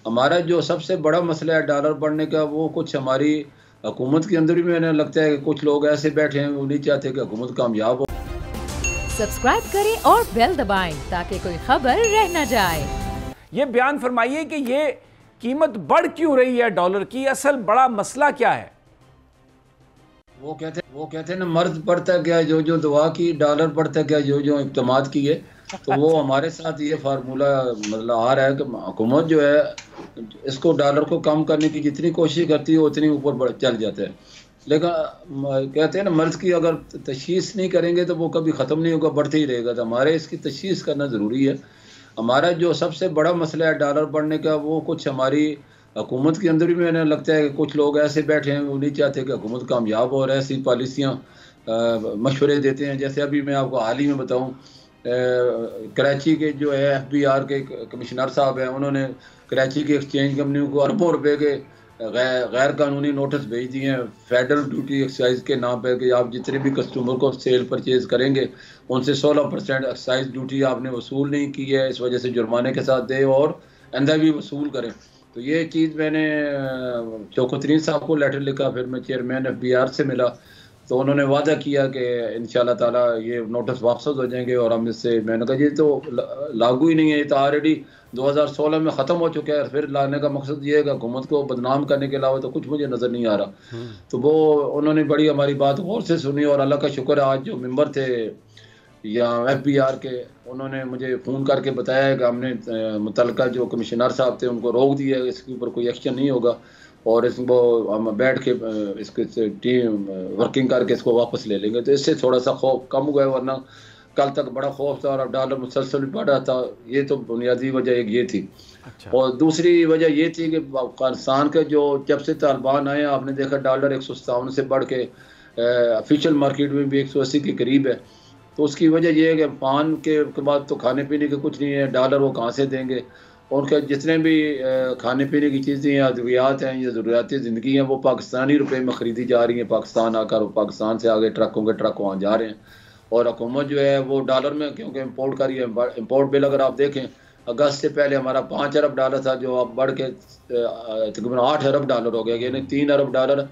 हमारा जो सबसे बड़ा मसला है डॉलर बढ़ने का, वो कुछ हमारी हुकूमत के अंदर भी मैंने लगता है कि कुछ लोग ऐसे बैठे हैं वो नहीं चाहते कि हुकूमत कामयाब हो। सब्सक्राइब करें और बेल दबाएं ताकि कोई खबर रह न जाए। ये बयान फरमाइए कि ये कीमत बढ़ क्यों रही है डॉलर की, असल बड़ा मसला क्या है? वो कहते हैं ना, मर्द बढ़ता गया जो जो दुआ की, डॉलर बढ़ता गया जो जो इक़्तिमाद किए। तो वो हमारे साथ ये फार्मूला मतलब आ रहा है कि हुकूमत जो है इसको डॉलर को कम करने की जितनी कोशिश करती है उतनी ऊपर चल जाता है। लेकिन कहते हैं ना, मर्ज की अगर तशखीस नहीं करेंगे तो वो कभी ख़त्म नहीं होगा, बढ़ते ही रहेगा। तो हमारे इसकी तशखीस करना ज़रूरी है। हमारा जो सबसे बड़ा मसला है डॉलर बढ़ने का, वो कुछ हमारी हुकूमत के अंदर भी मैंने लगता है कि कुछ लोग ऐसे बैठे हैं वो नहीं चाहते कि हुकूमत कामयाब हो, और ऐसी पॉलिसियाँ मशवरे देते हैं। जैसे अभी मैं आपको हाल ही में बताऊँ, कराची के जो है FBR के कमिश्नर साहब हैं, उन्होंने कराची की एक्सचेंज कंपनी को अरबों रुपए के गैर कानूनी नोटिस भेज दिए हैं फेडरल ड्यूटी एक्साइज के नाम पर कि आप जितने भी कस्टमर को सेल परचेज करेंगे उनसे 16% एक्साइज ड्यूटी आपने वसूल नहीं की है, इस वजह से जुर्माने के साथ दे और आइंदा भी वसूल करें। तो ये चीज़ मैंने शौकत साहब को लेटर लिखा, फिर मैं चेयरमैन FBR से मिला, तो उन्होंने वादा किया कि इंशाल्लाह ताला ये नोटिस वापस हो जाएंगे। और हम इससे, मैंने कहा ये तो लागू ही नहीं है, ये तो ऑलरेडी 2016 में ख़त्म हो चुका है। फिर लाने का मकसद ये है कि हुकूमत को बदनाम करने के अलावा तो कुछ मुझे नज़र नहीं आ रहा। तो वो उन्होंने बड़ी हमारी बात गौर से सुनी, और अल्लाह का शुक्र है आज जो मेंबर थे या FBR के, उन्होंने मुझे फ़ोन करके बताया कि हमने मुतलका जो कमिश्नर साहब थे उनको रोक दिया, इसके ऊपर कोई एक्शन नहीं होगा, और इसको हम बैठ के इसके टीम वर्किंग करके इसको वापस ले लेंगे। तो इससे थोड़ा सा खौफ कम हुआ है, वरना कल तक बड़ा खौफ था और डॉलर मुसलसल बढ़ रहा था। ये तो बुनियादी वजह एक ये थी। अच्छा। और दूसरी वजह ये थी कि अफगानिस्तान के जो जब से तालिबान आए, आपने देखा डॉलर 157 से बढ़ के ऑफिशियल मार्केट में भी 180 के करीब है। तो उसकी वजह यह है कि पान के बाद तो खाने पीने के कुछ नहीं है, डॉलर वो कहाँ से देंगे। उनके जितने भी खाने पीने की चीज़ें या अद्वियात हैं या ज़रूरियाती ज़िंदगी हैं, वो पाकिस्तानी रुपए में ख़रीदी जा रही हैं। पाकिस्तान आकर पाकिस्तान से आगे ट्रकों के ट्रक वहाँ जा रहे हैं, और हुकूमत जो है वो डॉलर में क्योंकि इम्पोर्ट कर रही है। इम्पोर्ट बिल अगर आप देखें, अगस्त से पहले हमारा 5 अरब डॉलर था, जो अब बढ़ के तकरीबन 8 अरब डॉलर हो गया, यानी 3 अरब डॉलर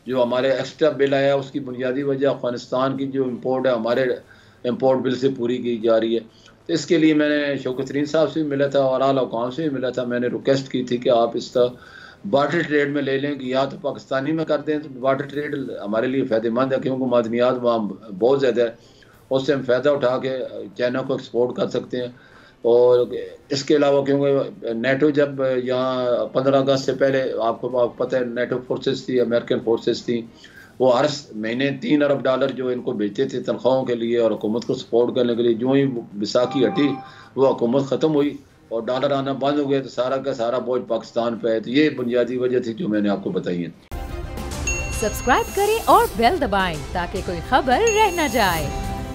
जो हमारे एक्स्ट्रा बिल आया। उसकी बुनियादी वजह अफगानिस्तान की जो इम्पोर्ट है हमारे इम्पोर्ट बिल से पूरी की जा रही है। तो इसके लिए मैंने शौकत साहब से भी मिला था और आला हुकाम से भी मिला था। मैंने रिक्वेस्ट की थी कि आप इस तरह बार्टर ट्रेड में ले लें, कि या तो पाकिस्तानी में कर दें, तो बार्टर ट्रेड हमारे लिए फ़ायदेमंद है क्योंकि मादनियात वहाँ बहुत ज़्यादा है, उससे हम फ़ायदा उठा के चाइना को एक्सपोर्ट कर सकते हैं। और इसके अलावा क्योंकि नेटो जब यहाँ 15 अगस्त से पहले आपको पता है नेटो फोर्सेस थी, अमेरिकन फोर्सेस थी, वो हर महीने 3 अरब डॉलर जो इनको भेजते थे तनख्वाहों के लिए और हुकूमत को सपोर्ट करने के लिए। जो ही बैसाखी हटी वो हुकूमत ख़त्म हुई और डॉलर आना बंद हो गया, तो सारा का सारा बोझ पाकिस्तान पे है। तो ये बुनियादी वजह थी जो मैंने आपको बताई है। सब्सक्राइब करें और बेल दबाएं ताकि कोई खबर रह न जाए।